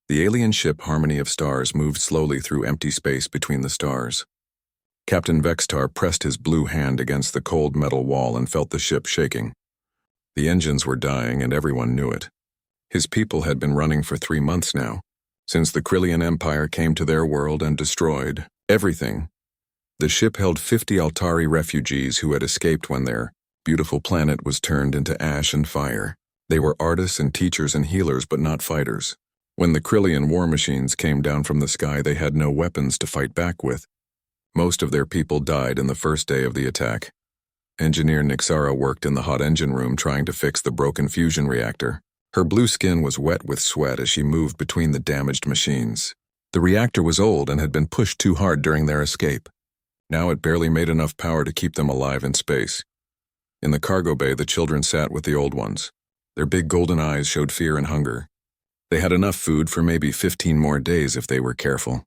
The alien ship Harmony of Stars moved slowly through empty space between the stars. Captain Vextar pressed his blue hand against the cold metal wall and felt the ship shaking. The engines were dying and everyone knew it. His people had been running for 3 months now, since the Krillian Empire came to their world and destroyed everything. The ship held 50 Altari refugees who had escaped when their beautiful planet was turned into ash and fire. They were artists and teachers and healers, but not fighters. When the Krillian war machines came down from the sky, they had no weapons to fight back with. Most of their people died in the first day of the attack. Engineer Nixara worked in the hot engine room trying to fix the broken fusion reactor. Her blue skin was wet with sweat as she moved between the damaged machines. The reactor was old and had been pushed too hard during their escape. Now it barely made enough power to keep them alive in space. In the cargo bay, the children sat with the old ones. Their big golden eyes showed fear and hunger. They had enough food for maybe 15 more days if they were careful.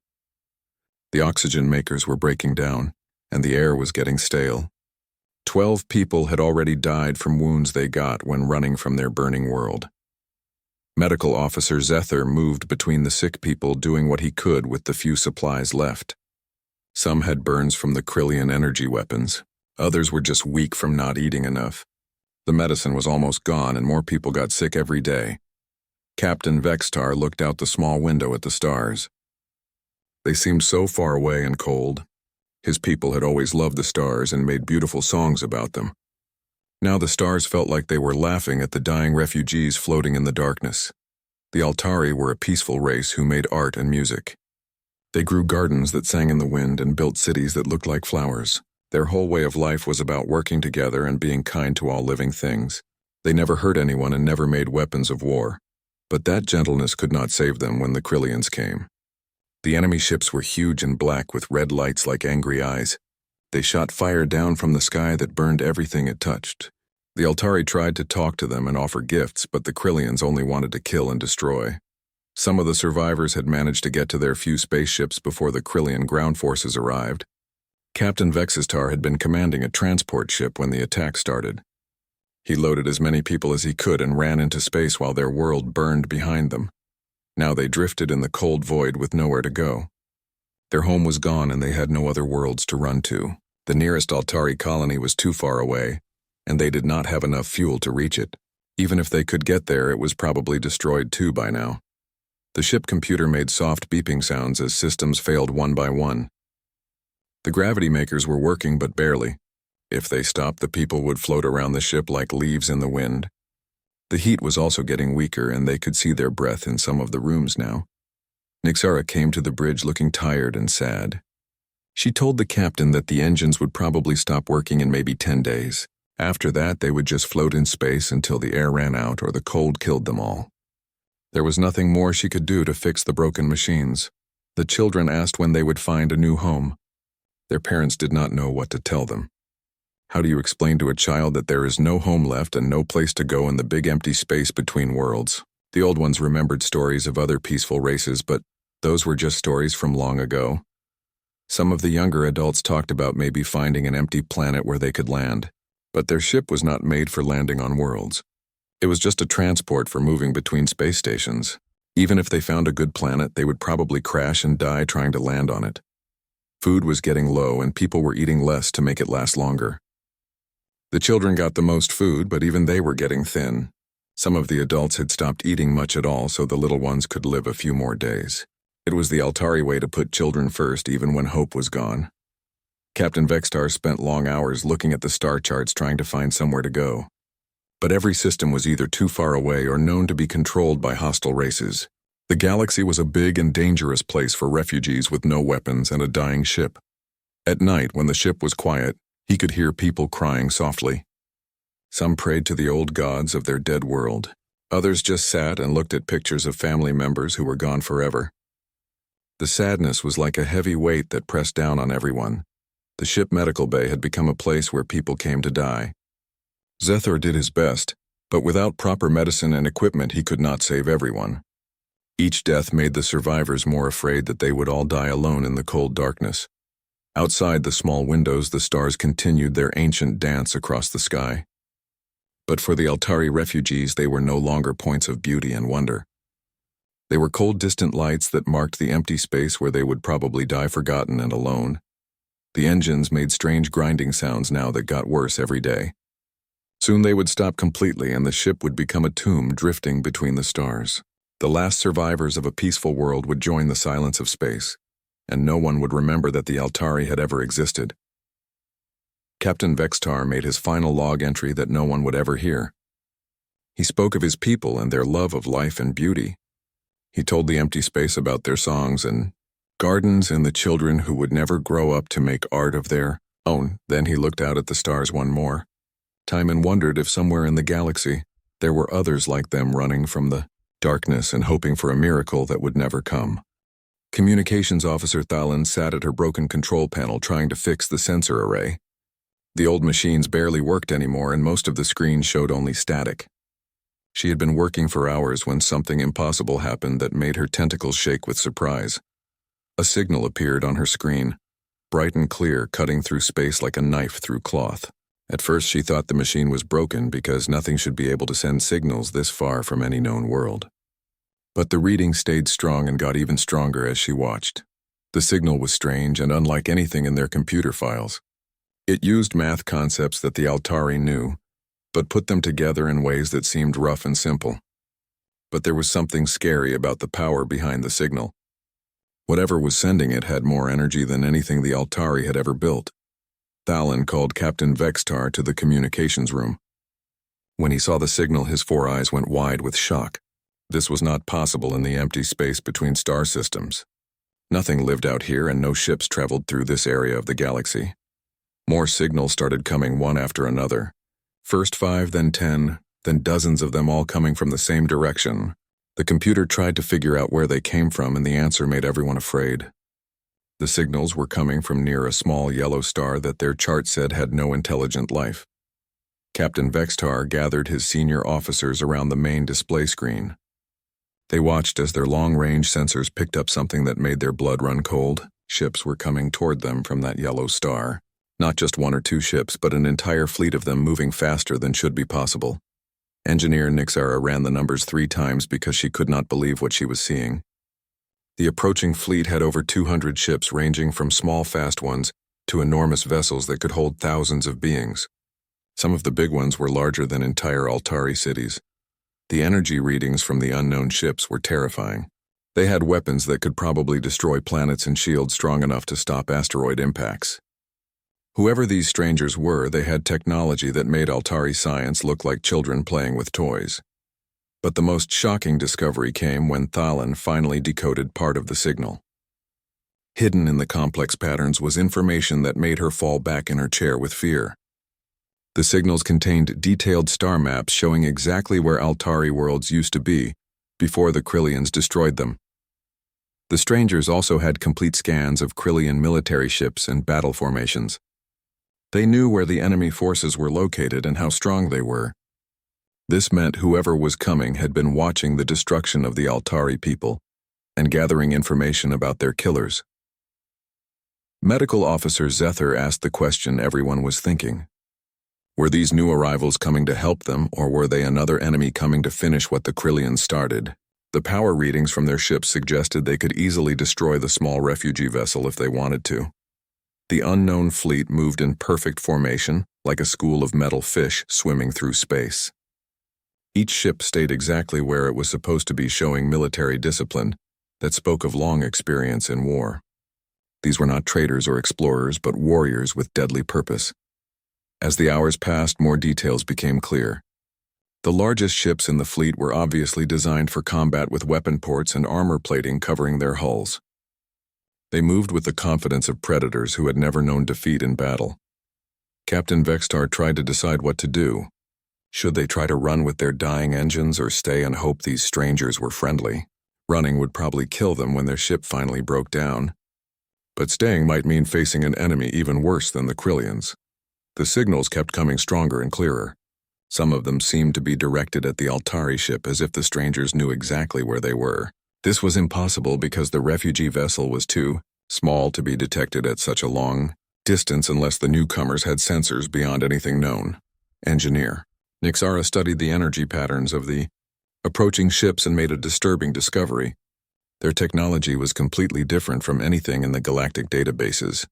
The oxygen makers were breaking down, and the air was getting stale. 12 people had already died from wounds they got when running from their burning world. Medical officer Zethar moved between the sick people, doing what he could with the few supplies left. Some had burns from the Krillian energy weapons. Others were just weak from not eating enough. The medicine was almost gone and more people got sick every day. Captain Vextar looked out the small window at the stars. They seemed so far away and cold. His people had always loved the stars and made beautiful songs about them. Now the stars felt like they were laughing at the dying refugees floating in the darkness. The Altari were a peaceful race who made art and music. They grew gardens that sang in the wind and built cities that looked like flowers. Their whole way of life was about working together and being kind to all living things. They never hurt anyone and never made weapons of war. But that gentleness could not save them when the Krillians came. The enemy ships were huge and black with red lights like angry eyes. They shot fire down from the sky that burned everything it touched. The Altari tried to talk to them and offer gifts, but the Krillians only wanted to kill and destroy. Some of the survivors had managed to get to their few spaceships before the Krillian ground forces arrived. Captain Vexistar had been commanding a transport ship when the attack started. He loaded as many people as he could and ran into space while their world burned behind them. Now they drifted in the cold void with nowhere to go. Their home was gone and they had no other worlds to run to. The nearest Altari colony was too far away, and they did not have enough fuel to reach it. Even if they could get there, it was probably destroyed too by now. The ship computer made soft beeping sounds as systems failed one by one. The gravity makers were working, but barely. If they stopped, the people would float around the ship like leaves in the wind. The heat was also getting weaker, and they could see their breath in some of the rooms now. Nixara came to the bridge looking tired and sad. She told the captain that the engines would probably stop working in maybe 10 days. After that, they would just float in space until the air ran out or the cold killed them all. There was nothing more she could do to fix the broken machines. The children asked when they would find a new home. Their parents did not know what to tell them. How do you explain to a child that there is no home left and no place to go in the big empty space between worlds? The old ones remembered stories of other peaceful races, but those were just stories from long ago. Some of the younger adults talked about maybe finding an empty planet where they could land, but their ship was not made for landing on worlds. It was just a transport for moving between space stations. Even if they found a good planet, they would probably crash and die trying to land on it. Food was getting low and people were eating less to make it last longer. The children got the most food, but even they were getting thin. Some of the adults had stopped eating much at all so the little ones could live a few more days. It was the Altari way to put children first even when hope was gone. Captain Vextar spent long hours looking at the star charts trying to find somewhere to go. But every system was either too far away or known to be controlled by hostile races. The galaxy was a big and dangerous place for refugees with no weapons and a dying ship. At night, when the ship was quiet, he could hear people crying softly. Some prayed to the old gods of their dead world. Others just sat and looked at pictures of family members who were gone forever. The sadness was like a heavy weight that pressed down on everyone. The ship medical bay had become a place where people came to die. Zethar did his best, but without proper medicine and equipment he could not save everyone. Each death made the survivors more afraid that they would all die alone in the cold darkness. Outside the small windows, the stars continued their ancient dance across the sky. But for the Altari refugees, they were no longer points of beauty and wonder. They were cold, distant lights that marked the empty space where they would probably die forgotten and alone. The engines made strange grinding sounds now that got worse every day. Soon they would stop completely and the ship would become a tomb drifting between the stars. The last survivors of a peaceful world would join the silence of space, and no one would remember that the Altari had ever existed. Captain Vextar made his final log entry that no one would ever hear. He spoke of his people and their love of life and beauty. He told the empty space about their songs and gardens and the children who would never grow up to make art of their own. Then he looked out at the stars one more time and wondered if somewhere in the galaxy there were others like them running from the darkness and hoping for a miracle that would never come. Communications Officer Thalen sat at her broken control panel trying to fix the sensor array. The old machines barely worked anymore and most of the screens showed only static. She had been working for hours when something impossible happened that made her tentacles shake with surprise. A signal appeared on her screen, bright and clear, cutting through space like a knife through cloth. At first she thought the machine was broken because nothing should be able to send signals this far from any known world. But the reading stayed strong and got even stronger as she watched. The signal was strange and unlike anything in their computer files. It used math concepts that the Altari knew, but put them together in ways that seemed rough and simple. But there was something scary about the power behind the signal. Whatever was sending it had more energy than anything the Altari had ever built. Thalen called Captain Vextar to the communications room. When he saw the signal, his 4 eyes went wide with shock. This was not possible in the empty space between star systems. Nothing lived out here and no ships traveled through this area of the galaxy. More signals started coming one after another. First 5, then 10, then dozens of them all coming from the same direction. The computer tried to figure out where they came from and the answer made everyone afraid. The signals were coming from near a small yellow star that their chart said had no intelligent life. Captain Vextar gathered his senior officers around the main display screen. They watched as their long-range sensors picked up something that made their blood run cold. Ships were coming toward them from that yellow star. Not just 1 or 2 ships, but an entire fleet of them moving faster than should be possible. Engineer Nixara ran the numbers 3 times because she could not believe what she was seeing. The approaching fleet had over 200 ships ranging from small fast ones to enormous vessels that could hold thousands of beings. Some of the big ones were larger than entire Altari cities. The energy readings from the unknown ships were terrifying. They had weapons that could probably destroy planets and shields strong enough to stop asteroid impacts. Whoever these strangers were, they had technology that made Altari science look like children playing with toys. But the most shocking discovery came when Thalen finally decoded part of the signal. Hidden in the complex patterns was information that made her fall back in her chair with fear. The signals contained detailed star maps showing exactly where Altari worlds used to be before the Krillians destroyed them. The strangers also had complete scans of Krillian military ships and battle formations. They knew where the enemy forces were located and how strong they were. This meant whoever was coming had been watching the destruction of the Altari people and gathering information about their killers. Medical Officer Zether asked the question everyone was thinking. Were these new arrivals coming to help them, or were they another enemy coming to finish what the Krillians started? The power readings from their ships suggested they could easily destroy the small refugee vessel if they wanted to. The unknown fleet moved in perfect formation, like a school of metal fish swimming through space. Each ship stayed exactly where it was supposed to be, showing military discipline that spoke of long experience in war. These were not traders or explorers, but warriors with deadly purpose. As the hours passed, more details became clear. The largest ships in the fleet were obviously designed for combat with weapon ports and armor plating covering their hulls. They moved with the confidence of predators who had never known defeat in battle. Captain Vextar tried to decide what to do. Should they try to run with their dying engines or stay and hope these strangers were friendly? Running would probably kill them when their ship finally broke down. But staying might mean facing an enemy even worse than the Krillians. The signals kept coming stronger and clearer. Some of them seemed to be directed at the Altari ship as if the strangers knew exactly where they were. This was impossible because the refugee vessel was too small to be detected at such a long distance unless the newcomers had sensors beyond anything known. Engineer Nixara studied the energy patterns of the approaching ships and made a disturbing discovery. Their technology was completely different from anything in the galactic databases.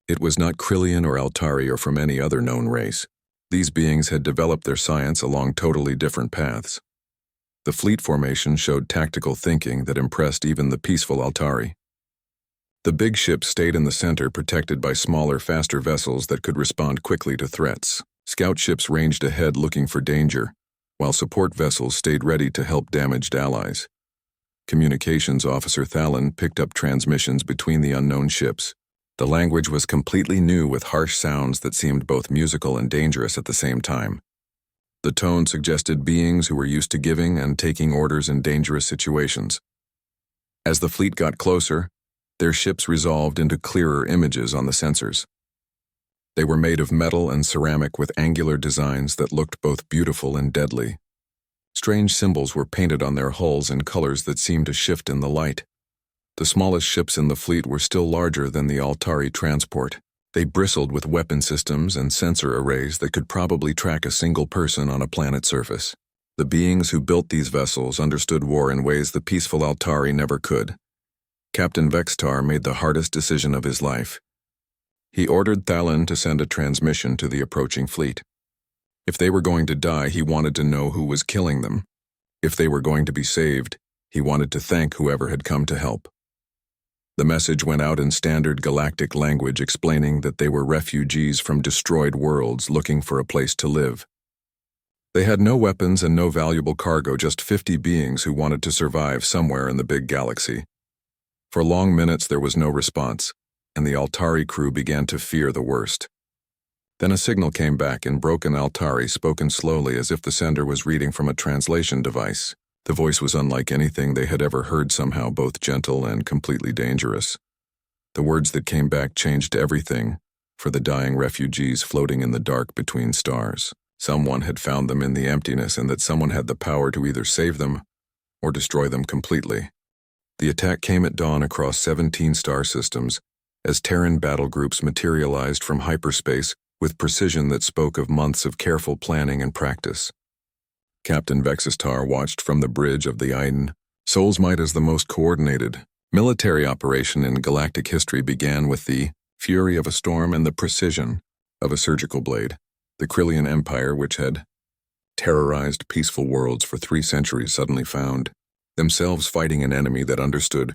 It was not Krillian or Altari or from any other known race. These beings had developed their science along totally different paths. The fleet formation showed tactical thinking that impressed even the peaceful Altari. The big ships stayed in the center, protected by smaller, faster vessels that could respond quickly to threats. Scout ships ranged ahead looking for danger, while support vessels stayed ready to help damaged allies. Communications officer Thalon picked up transmissions between the unknown ships. The language was completely new, with harsh sounds that seemed both musical and dangerous at the same time. The tone suggested beings who were used to giving and taking orders in dangerous situations. As the fleet got closer, their ships resolved into clearer images on the sensors. They were made of metal and ceramic with angular designs that looked both beautiful and deadly. Strange symbols were painted on their hulls in colors that seemed to shift in the light. The smallest ships in the fleet were still larger than the Altari transport. They bristled with weapon systems and sensor arrays that could probably track a single person on a planet's surface. The beings who built these vessels understood war in ways the peaceful Altari never could. Captain Vextar made the hardest decision of his life. He ordered Thalon to send a transmission to the approaching fleet. If they were going to die, he wanted to know who was killing them. If they were going to be saved, he wanted to thank whoever had come to help. The message went out in standard galactic language, explaining that they were refugees from destroyed worlds looking for a place to live. They had no weapons and no valuable cargo, just 50 beings who wanted to survive somewhere in the big galaxy. For long minutes there was no response, and the Altari crew began to fear the worst. Then a signal came back in broken Altari, spoken slowly as if the sender was reading from a translation device. The voice was unlike anything they had ever heard, somehow both gentle and completely dangerous. The words that came back changed everything for the dying refugees floating in the dark between stars. Someone had found them in the emptiness, and that someone had the power to either save them or destroy them completely. The attack came at dawn across 17 star systems as Terran battle groups materialized from hyperspace with precision that spoke of months of careful planning and practice. Captain Vextar watched from the bridge of the Aiden. Sol's Might as the most coordinated military operation in galactic history began with the fury of a storm and the precision of a surgical blade. The Krillian Empire, which had terrorized peaceful worlds for 3 centuries, suddenly found themselves fighting an enemy that understood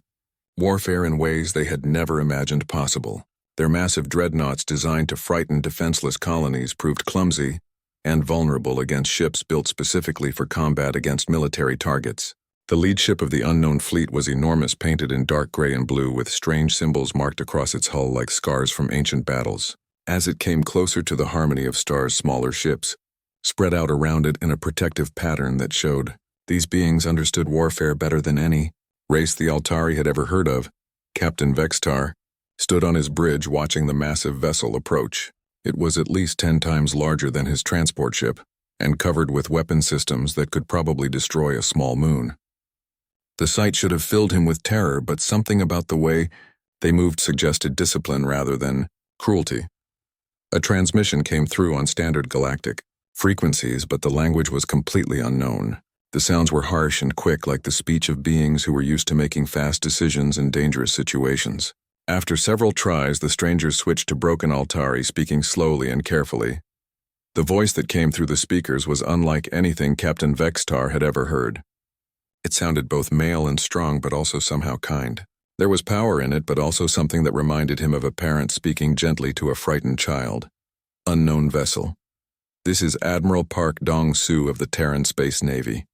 warfare in ways they had never imagined possible. Their massive dreadnoughts, designed to frighten defenseless colonies, proved clumsy and vulnerable against ships built specifically for combat against military targets. The lead ship of the unknown fleet was enormous, painted in dark gray and blue with strange symbols marked across its hull like scars from ancient battles. As it came closer to the harmony of stars, smaller ships spread out around it in a protective pattern that showed these beings understood warfare better than any race the Altari had ever heard of. Captain Vextar stood on his bridge watching the massive vessel approach. It was at least 10 times larger than his transport ship and covered with weapon systems that could probably destroy a small moon. The sight should have filled him with terror, but something about the way they moved suggested discipline rather than cruelty. A transmission came through on standard galactic frequencies, but the language was completely unknown. The sounds were harsh and quick, like the speech of beings who were used to making fast decisions in dangerous situations. After several tries, the strangers switched to broken Altari, speaking slowly and carefully. The voice that came through the speakers was unlike anything Captain Vextar had ever heard. It sounded both male and strong, but also somehow kind. There was power in it, but also something that reminded him of a parent speaking gently to a frightened child. Unknown vessel. This is Admiral Park Dong-Soo of the Terran Space Navy.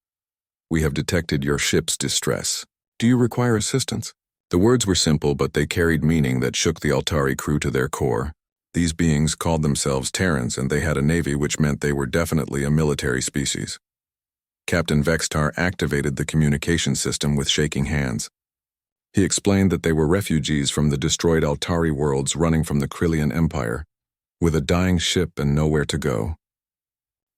We have detected your ship's distress. Do you require assistance? The words were simple, but they carried meaning that shook the Altari crew to their core. These beings called themselves Terrans, and they had a navy, which meant they were definitely a military species. Captain Vextar activated the communication system with shaking hands. He explained that they were refugees from the destroyed Altari worlds running from the Krillian Empire, with a dying ship and nowhere to go.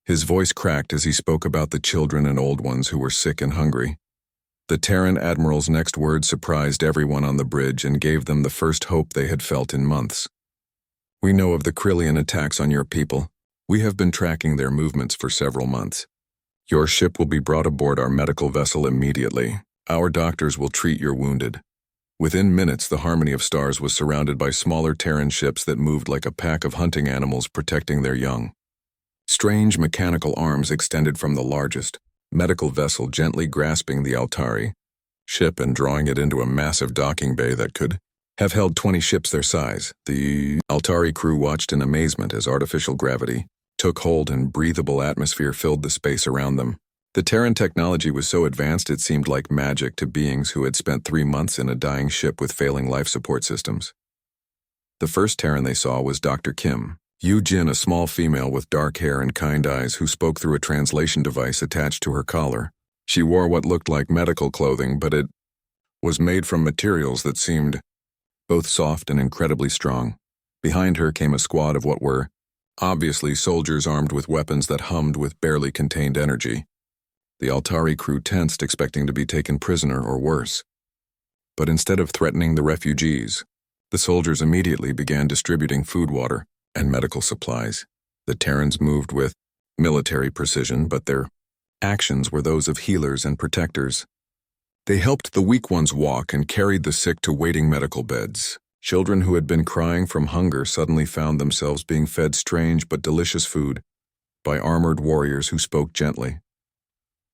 His voice cracked as he spoke about the children and old ones who were sick and hungry. The Terran Admiral's next words surprised everyone on the bridge and gave them the first hope they had felt in months. We know of the Krillian attacks on your people. We have been tracking their movements for several months. Your ship will be brought aboard our medical vessel immediately. Our doctors will treat your wounded." Within minutes, the Harmony of Stars was surrounded by smaller Terran ships that moved like a pack of hunting animals protecting their young. Strange mechanical arms extended from the largest medical vessel, gently grasping the Altari ship and drawing it into a massive docking bay that could have held 20 ships their size. The Altari crew watched in amazement as artificial gravity took hold and breathable atmosphere filled the space around them. The Terran technology was so advanced it seemed like magic to beings who had spent 3 months in a dying ship with failing life support systems. The first Terran they saw was Dr. Kim Yu Jin, a small female with dark hair and kind eyes who spoke through a translation device attached to her collar. She wore what looked like medical clothing, but it was made from materials that seemed both soft and incredibly strong. Behind her came a squad of what were obviously soldiers armed with weapons that hummed with barely contained energy. The Altari crew tensed, expecting to be taken prisoner or worse. But instead of threatening the refugees, the soldiers immediately began distributing food, water, and medical supplies. The Terrans moved with military precision, but their actions were those of healers and protectors. They helped the weak ones walk and carried the sick to waiting medical beds. Children who had been crying from hunger suddenly found themselves being fed strange but delicious food by armored warriors who spoke gently.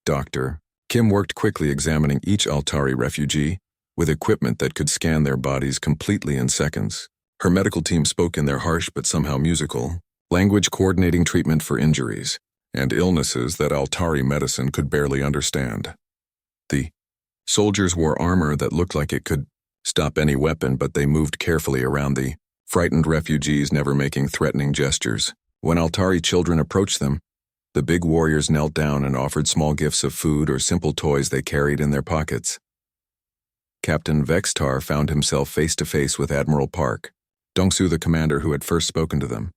Dr. Kim worked quickly, examining each Altari refugee with equipment that could scan their bodies completely in seconds. Her medical team spoke in their harsh but somehow musical language, coordinating treatment for injuries and illnesses that Altari medicine could barely understand. The soldiers wore armor that looked like it could stop any weapon, but they moved carefully around the frightened refugees, never making threatening gestures. When Altari children approached them, the big warriors knelt down and offered small gifts of food or simple toys they carried in their pockets. Captain Vextar found himself face to face with Admiral Park, Dongsu, the commander who had first spoken to them.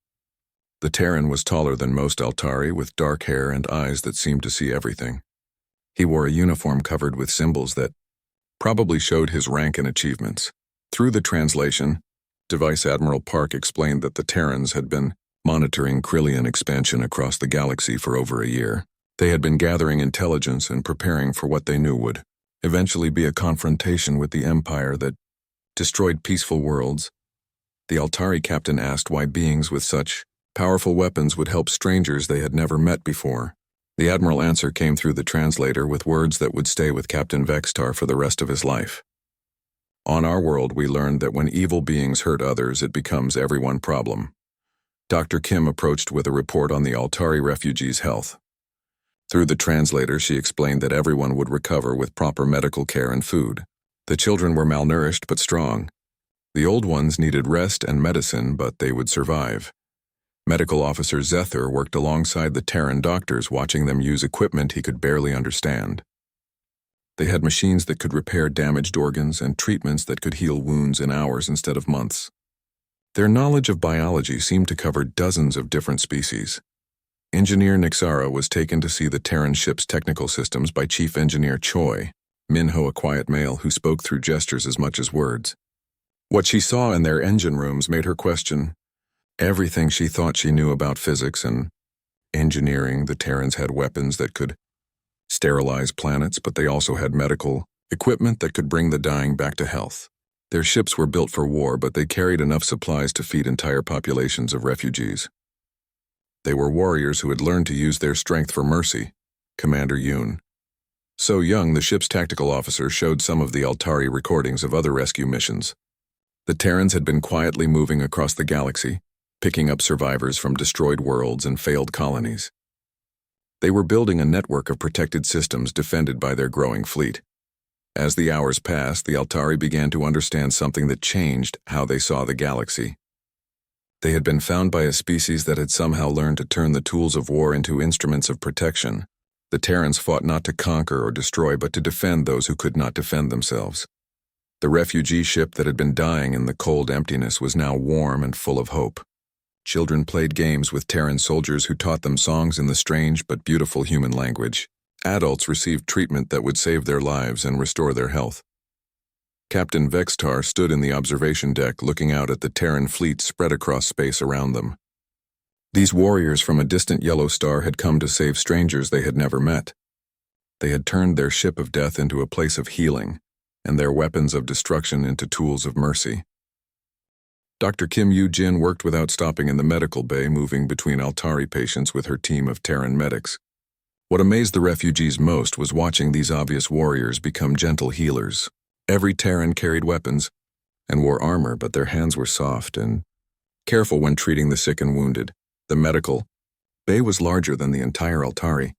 The Terran was taller than most Altari, with dark hair and eyes that seemed to see everything. He wore a uniform covered with symbols that probably showed his rank and achievements. Through the translation device, Admiral Park explained that the Terrans had been monitoring Krillian expansion across the galaxy for over a year. They had been gathering intelligence and preparing for what they knew would eventually be a confrontation with the Empire that destroyed peaceful worlds. The Altari captain asked why beings with such powerful weapons would help strangers they had never met before. The Admiral answer came through the translator with words that would stay with Captain Vextar for the rest of his life. On our world, we learned that when evil beings hurt others, it becomes everyone's problem. Dr. Kim approached with a report on the Altari refugees' health. Through the translator, she explained that everyone would recover with proper medical care and food. The children were malnourished but strong. The old ones needed rest and medicine, but they would survive. Medical Officer Zethar worked alongside the Terran doctors, watching them use equipment he could barely understand. They had machines that could repair damaged organs and treatments that could heal wounds in hours instead of months. Their knowledge of biology seemed to cover dozens of different species. Engineer Nixara was taken to see the Terran ship's technical systems by Chief Engineer Choi, Minho, a quiet male who spoke through gestures as much as words. What she saw in their engine rooms made her question everything she thought she knew about physics and engineering. The Terrans had weapons that could sterilize planets, but they also had medical equipment that could bring the dying back to health. Their ships were built for war, but they carried enough supplies to feed entire populations of refugees. They were warriors who had learned to use their strength for mercy. Commander Yoon. So young, the ship's tactical officer showed some of the Altari recordings of other rescue missions. The Terrans had been quietly moving across the galaxy, picking up survivors from destroyed worlds and failed colonies. They were building a network of protected systems defended by their growing fleet. As the hours passed, the Altari began to understand something that changed how they saw the galaxy. They had been found by a species that had somehow learned to turn the tools of war into instruments of protection. The Terrans fought not to conquer or destroy, but to defend those who could not defend themselves. The refugee ship that had been dying in the cold emptiness was now warm and full of hope. Children played games with Terran soldiers who taught them songs in the strange but beautiful human language. Adults received treatment that would save their lives and restore their health. Captain Vextar stood in the observation deck, looking out at the Terran fleet spread across space around them. These warriors from a distant yellow star had come to save strangers they had never met. They had turned their ship of death into a place of healing, and their weapons of destruction into tools of mercy. Dr. Kim Yoo-jin worked without stopping in the medical bay, moving between Altari patients with her team of Terran medics. What amazed the refugees most was watching these obvious warriors become gentle healers. Every Terran carried weapons and wore armor, but their hands were soft and careful when treating the sick and wounded. The medical bay was larger than the entire Altari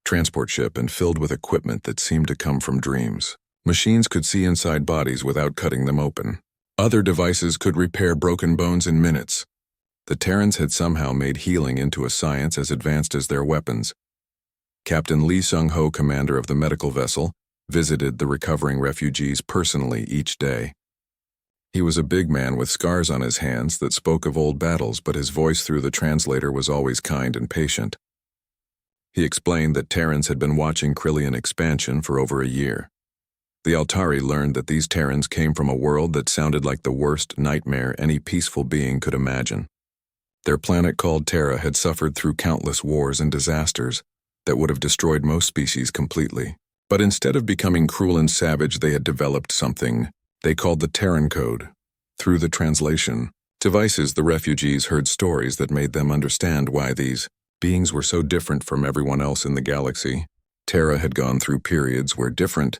transport ship and filled with equipment that seemed to come from dreams. Machines could see inside bodies without cutting them open. Other devices could repair broken bones in minutes. The Terrans had somehow made healing into a science as advanced as their weapons. Captain Lee Sung-ho, commander of the medical vessel, visited the recovering refugees personally each day. He was a big man with scars on his hands that spoke of old battles, but his voice through the translator was always kind and patient. He explained that Terrans had been watching Krillian expansion for over a year. The Altari learned that these Terrans came from a world that sounded like the worst nightmare any peaceful being could imagine. Their planet called Terra had suffered through countless wars and disasters that would have destroyed most species completely. But instead of becoming cruel and savage, they had developed something they called the Terran Code. Through the translation devices, the refugees heard stories that made them understand why these beings were so different from everyone else in the galaxy. Terra had gone through periods where different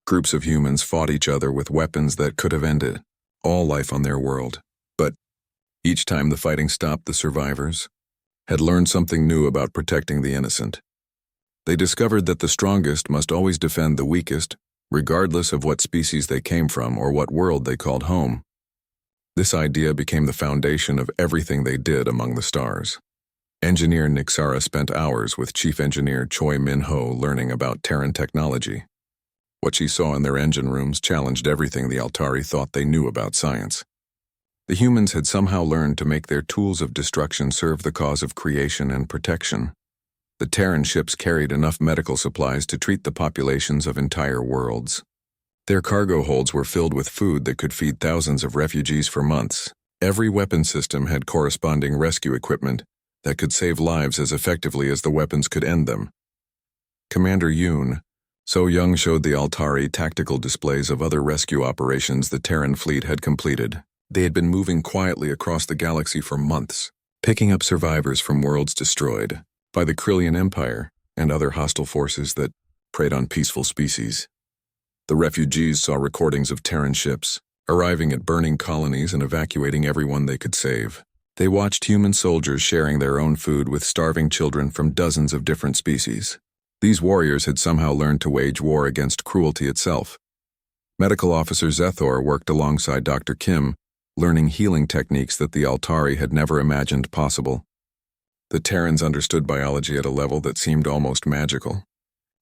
groups of humans fought each other with weapons that could have ended all life on their world. But each time the fighting stopped, the survivors had learned something new about protecting the innocent. They discovered that the strongest must always defend the weakest, regardless of what species they came from or what world they called home. This idea became the foundation of everything they did among the stars. Engineer Nixara spent hours with Chief Engineer Choi Min-ho learning about Terran technology. What she saw in their engine rooms challenged everything the Altari thought they knew about science. The humans had somehow learned to make their tools of destruction serve the cause of creation and protection. The Terran ships carried enough medical supplies to treat the populations of entire worlds. Their cargo holds were filled with food that could feed thousands of refugees for months. Every weapon system had corresponding rescue equipment that could save lives as effectively as the weapons could end them. Commander Yoon So-young showed the Altari tactical displays of other rescue operations the Terran fleet had completed. They had been moving quietly across the galaxy for months, picking up survivors from worlds destroyed by the Krillian Empire and other hostile forces that preyed on peaceful species. The refugees saw recordings of Terran ships arriving at burning colonies and evacuating everyone they could save. They watched human soldiers sharing their own food with starving children from dozens of different species. These warriors had somehow learned to wage war against cruelty itself. Medical Officer Zethor worked alongside Dr. Kim, learning healing techniques that the Altari had never imagined possible. The Terrans understood biology at a level that seemed almost magical.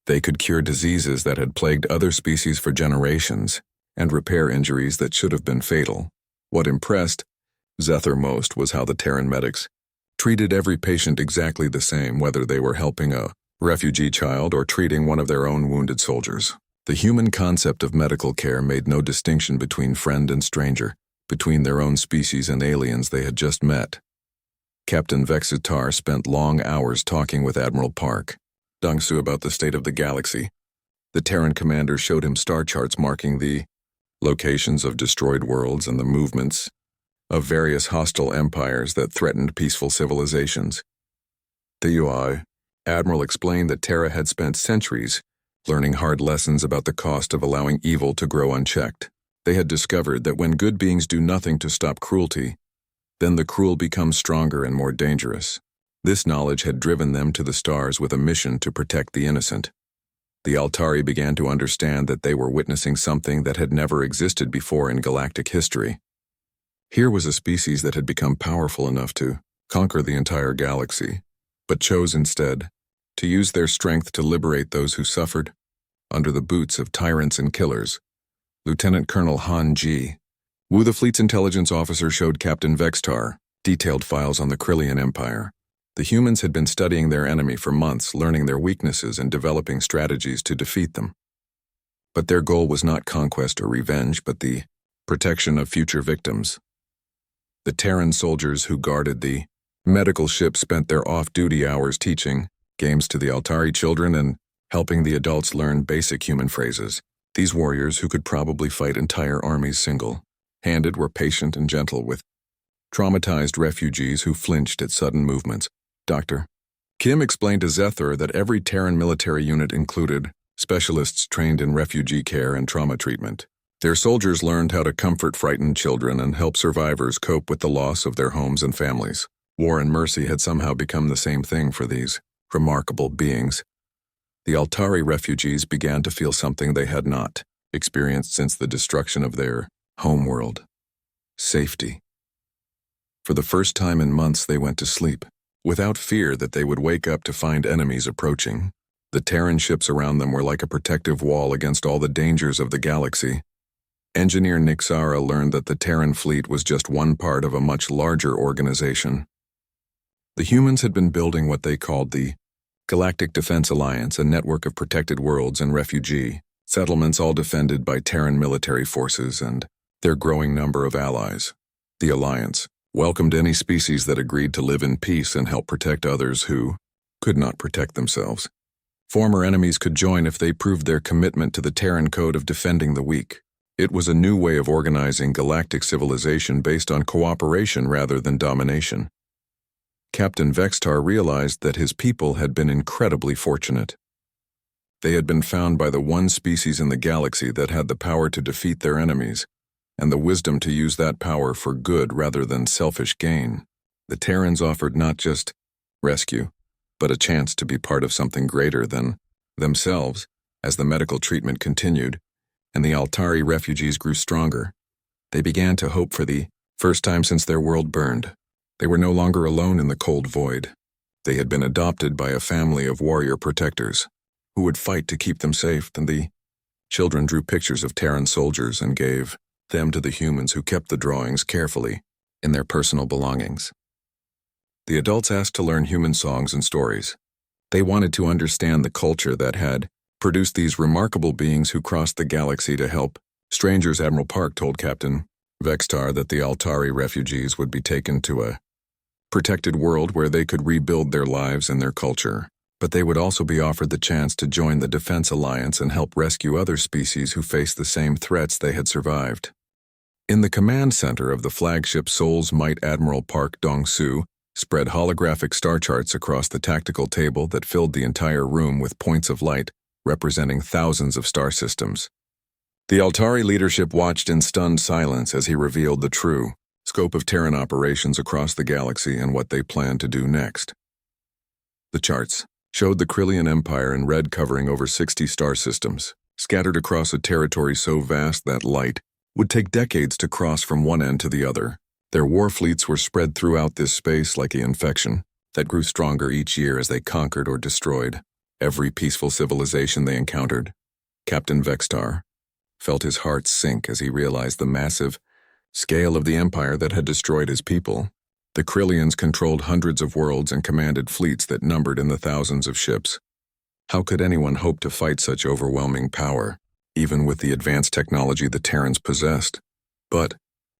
They could cure diseases that had plagued other species for generations and repair injuries that should have been fatal. What impressed Zethor most was how the Terran medics treated every patient exactly the same, whether they were helping a refugee child or treating one of their own wounded soldiers. The human concept of medical care made no distinction between friend and stranger, between their own species and aliens they had just met. Captain Vexitar spent long hours talking with Admiral Park Dong-su about the state of the galaxy. The Terran commander showed him star charts marking the locations of destroyed worlds and the movements of various hostile empires that threatened peaceful civilizations. The UI Admiral explained that Terra had spent centuries learning hard lessons about the cost of allowing evil to grow unchecked. They had discovered that when good beings do nothing to stop cruelty, then the cruel become stronger and more dangerous. This knowledge had driven them to the stars with a mission to protect the innocent. The Altari began to understand that they were witnessing something that had never existed before in galactic history. Here was a species that had become powerful enough to conquer the entire galaxy, but chose instead to use their strength to liberate those who suffered under the boots of tyrants and killers. Lieutenant Colonel Han Ji Wu, the fleet's intelligence officer, showed Captain Vexitar detailed files on the Krillian Empire. The humans had been studying their enemy for months, learning their weaknesses and developing strategies to defeat them. But their goal was not conquest or revenge, but the protection of future victims. The Terran soldiers who guarded the medical ship spent their off-duty hours teaching games to the Altari children and helping the adults learn basic human phrases. These warriors, who could probably fight entire armies single-handed, were patient and gentle with traumatized refugees who flinched at sudden movements. Dr. Kim explained to Zethur that every Terran military unit included specialists trained in refugee care and trauma treatment. Their soldiers learned how to comfort frightened children and help survivors cope with the loss of their homes and families. War and mercy had somehow become the same thing for these remarkable beings. The Altari refugees began to feel something they had not experienced since the destruction of their homeworld: safety. For the first time in months, they went to sleep, without fear that they would wake up to find enemies approaching. The Terran ships around them were like a protective wall against all the dangers of the galaxy. Engineer Nixara learned that the Terran fleet was just one part of a much larger organization. The humans had been building what they called the Galactic Defense Alliance, a network of protected worlds and refugee settlements, all defended by Terran military forces and their growing number of allies. The Alliance welcomed any species that agreed to live in peace and help protect others who could not protect themselves. Former enemies could join if they proved their commitment to the Terran code of defending the weak. It was a new way of organizing galactic civilization based on cooperation rather than domination. Captain Vextar realized that his people had been incredibly fortunate. They had been found by the one species in the galaxy that had the power to defeat their enemies, and the wisdom to use that power for good rather than selfish gain. The Terrans offered not just rescue, but a chance to be part of something greater than themselves. As the medical treatment continued, and the Altari refugees grew stronger, they began to hope for the first time since their world burned. They were no longer alone in the cold void. They had been adopted by a family of warrior protectors who would fight to keep them safe, and the children drew pictures of Terran soldiers and gave them to the humans, who kept the drawings carefully in their personal belongings. The adults asked to learn human songs and stories. They wanted to understand the culture that had produced these remarkable beings who crossed the galaxy to help strangers. Admiral Park told Captain Vextar that the Altari refugees would be taken to a protected world where they could rebuild their lives and their culture, but they would also be offered the chance to join the Defense Alliance and help rescue other species who faced the same threats they had survived. In the command center of the flagship Sol's Might, Admiral Park Dong-Su spread holographic star charts across the tactical table that filled the entire room with points of light representing thousands of star systems. The Altari leadership watched in stunned silence as he revealed the true scope of Terran operations across the galaxy and what they planned to do next. The charts showed the Krillian Empire in red, covering over 60 star systems, scattered across a territory so vast that light would take decades to cross from one end to the other. Their war fleets were spread throughout this space like an infection that grew stronger each year as they conquered or destroyed every peaceful civilization they encountered. Captain Vextar felt his heart sink as he realized the massive scale of the empire that had destroyed his people. The Krillians controlled hundreds of worlds and commanded fleets that numbered in the thousands of ships. How could anyone hope to fight such overwhelming power, even with the advanced technology the Terrans possessed? But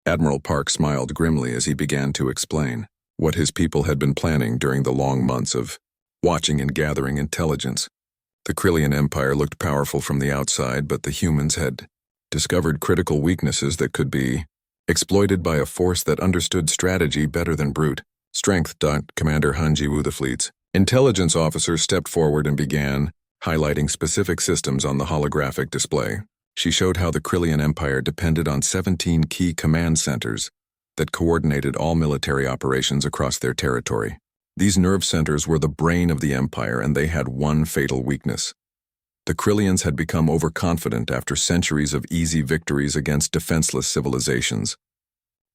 Admiral Park smiled grimly as he began to explain what his people had been planning during the long months of watching and gathering intelligence. The Krillian Empire looked powerful from the outside, but the humans had discovered critical weaknesses that could be exploited by a force that understood strategy better than brute strength. Commander Han Jiwoo, the fleet's intelligence officer, stepped forward and began highlighting specific systems on the holographic display. She showed how the Krillian Empire depended on 17 key command centers that coordinated all military operations across their territory. These nerve centers were the brain of the empire, and they had one fatal weakness. The Krillians had become overconfident after centuries of easy victories against defenseless civilizations.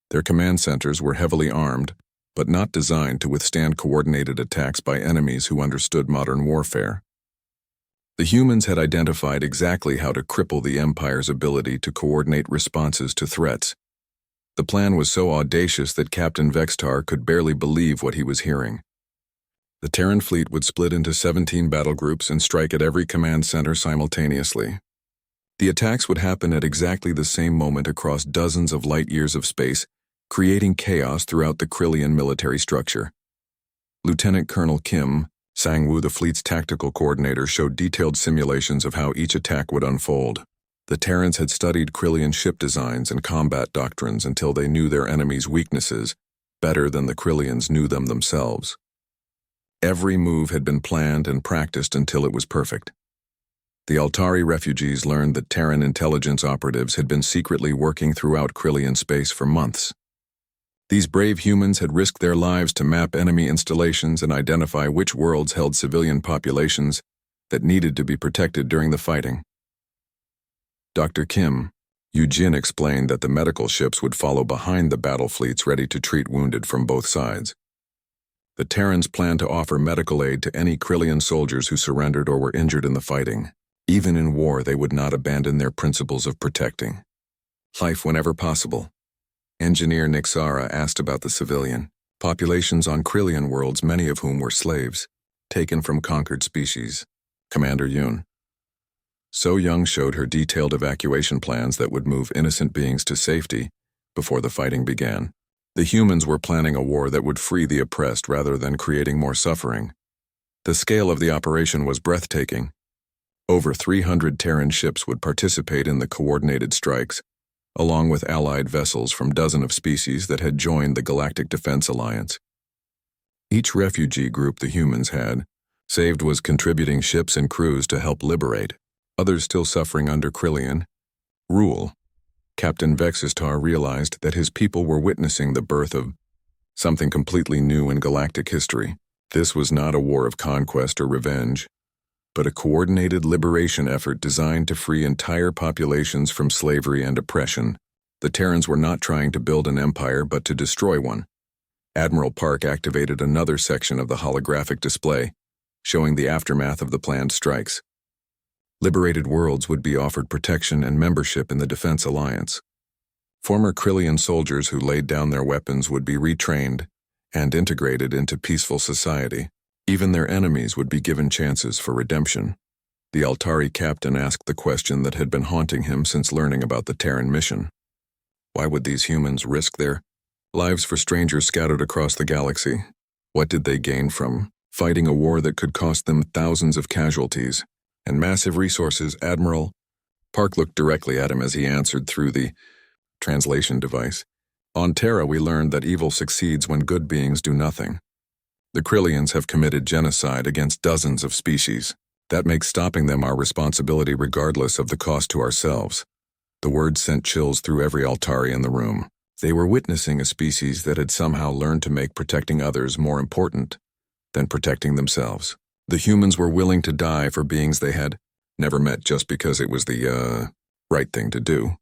Their command centers were heavily armed, but not designed to withstand coordinated attacks by enemies who understood modern warfare. The humans had identified exactly how to cripple the Empire's ability to coordinate responses to threats. The plan was so audacious that Captain Vextar could barely believe what he was hearing. The Terran fleet would split into 17 battle groups and strike at every command center simultaneously. The attacks would happen at exactly the same moment across dozens of light years of space, creating chaos throughout the Krillian military structure. Lieutenant Colonel Kim Sang-woo, the fleet's tactical coordinator, showed detailed simulations of how each attack would unfold. The Terrans had studied Krillian ship designs and combat doctrines until they knew their enemies' weaknesses better than the Krillians knew them themselves. Every move had been planned and practiced until it was perfect. The Altari refugees learned that Terran intelligence operatives had been secretly working throughout Krillian space for months. These brave humans had risked their lives to map enemy installations and identify which worlds held civilian populations that needed to be protected during the fighting. Dr. Kim, Yoo-jin explained that the medical ships would follow behind the battle fleets ready to treat wounded from both sides. The Terrans planned to offer medical aid to any Krillian soldiers who surrendered or were injured in the fighting. Even in war, they would not abandon their principles of protecting life whenever possible. Engineer Nixara asked about the civilian populations on Krillian worlds, many of whom were slaves, taken from conquered species. Commander Yoon So-young showed her detailed evacuation plans that would move innocent beings to safety before the fighting began. The humans were planning a war that would free the oppressed rather than creating more suffering. The scale of the operation was breathtaking. Over 300 Terran ships would participate in the coordinated strikes, along with allied vessels from dozens of species that had joined the Galactic Defense Alliance. Each refugee group the humans had saved was contributing ships and crews to help liberate others still suffering under Krillian rule. Captain Vexistar realized that his people were witnessing the birth of something completely new in galactic history. This was not a war of conquest or revenge, but a coordinated liberation effort designed to free entire populations from slavery and oppression. The Terrans were not trying to build an empire but to destroy one. Admiral Park activated another section of the holographic display, showing the aftermath of the planned strikes. Liberated worlds would be offered protection and membership in the Defense Alliance. Former Krillian soldiers who laid down their weapons would be retrained and integrated into peaceful society. Even their enemies would be given chances for redemption. The Altari captain asked the question that had been haunting him since learning about the Terran mission. Why would these humans risk their lives for strangers scattered across the galaxy? What did they gain from fighting a war that could cost them thousands of casualties and massive resources? Admiral Park looked directly at him as he answered through the translation device. On Terra, we learned that evil succeeds when good beings do nothing. The Krillians have committed genocide against dozens of species. That makes stopping them our responsibility regardless of the cost to ourselves. The words sent chills through every Altari in the room. They were witnessing a species that had somehow learned to make protecting others more important than protecting themselves. The humans were willing to die for beings they had never met just because it was the, right thing to do.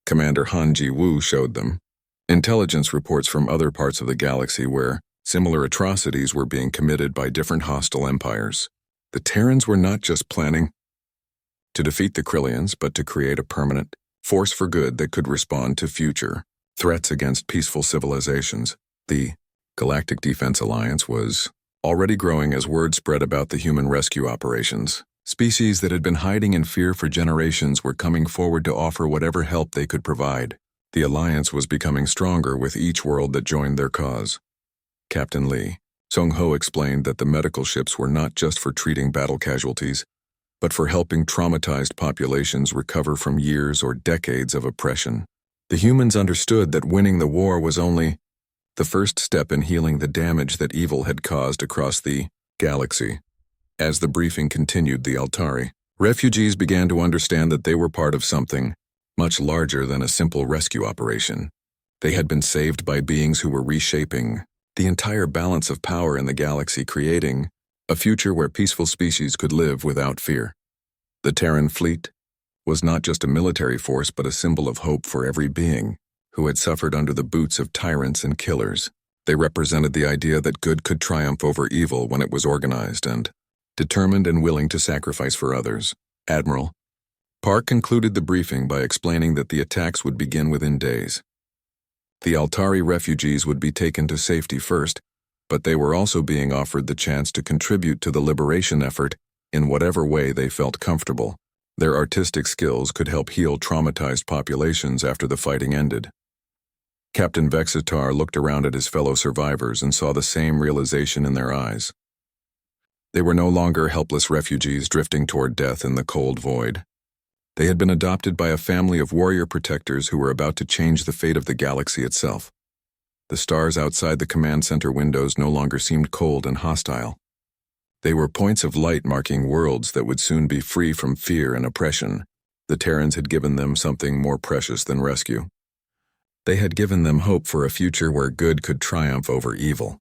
Commander Han Ji-woo showed them intelligence reports from other parts of the galaxy where similar atrocities were being committed by different hostile empires. The Terrans were not just planning to defeat the Krillians, but to create a permanent force for good that could respond to future threats against peaceful civilizations. The Galactic Defense Alliance was already growing as word spread about the human rescue operations. Species that had been hiding in fear for generations were coming forward to offer whatever help they could provide. The alliance was becoming stronger with each world that joined their cause. Captain Lee Sung-ho explained that the medical ships were not just for treating battle casualties, but for helping traumatized populations recover from years or decades of oppression. The humans understood that winning the war was only the first step in healing the damage that evil had caused across the galaxy. As the briefing continued, the Altari refugees began to understand that they were part of something much larger than a simple rescue operation. They had been saved by beings who were reshaping the entire balance of power in the galaxy, creating a future where peaceful species could live without fear. The Terran fleet was not just a military force but a symbol of hope for every being who had suffered under the boots of tyrants and killers. They represented the idea that good could triumph over evil when it was organized and determined and willing to sacrifice for others. Admiral Park concluded the briefing by explaining that the attacks would begin within days. The Altari refugees would be taken to safety first, but they were also being offered the chance to contribute to the liberation effort in whatever way they felt comfortable. Their artistic skills could help heal traumatized populations after the fighting ended. Captain Vexitar looked around at his fellow survivors and saw the same realization in their eyes. They were no longer helpless refugees drifting toward death in the cold void. They had been adopted by a family of warrior protectors who were about to change the fate of the galaxy itself. The stars outside the command center windows no longer seemed cold and hostile. They were points of light marking worlds that would soon be free from fear and oppression. The Terrans had given them something more precious than rescue. They had given them hope for a future where good could triumph over evil.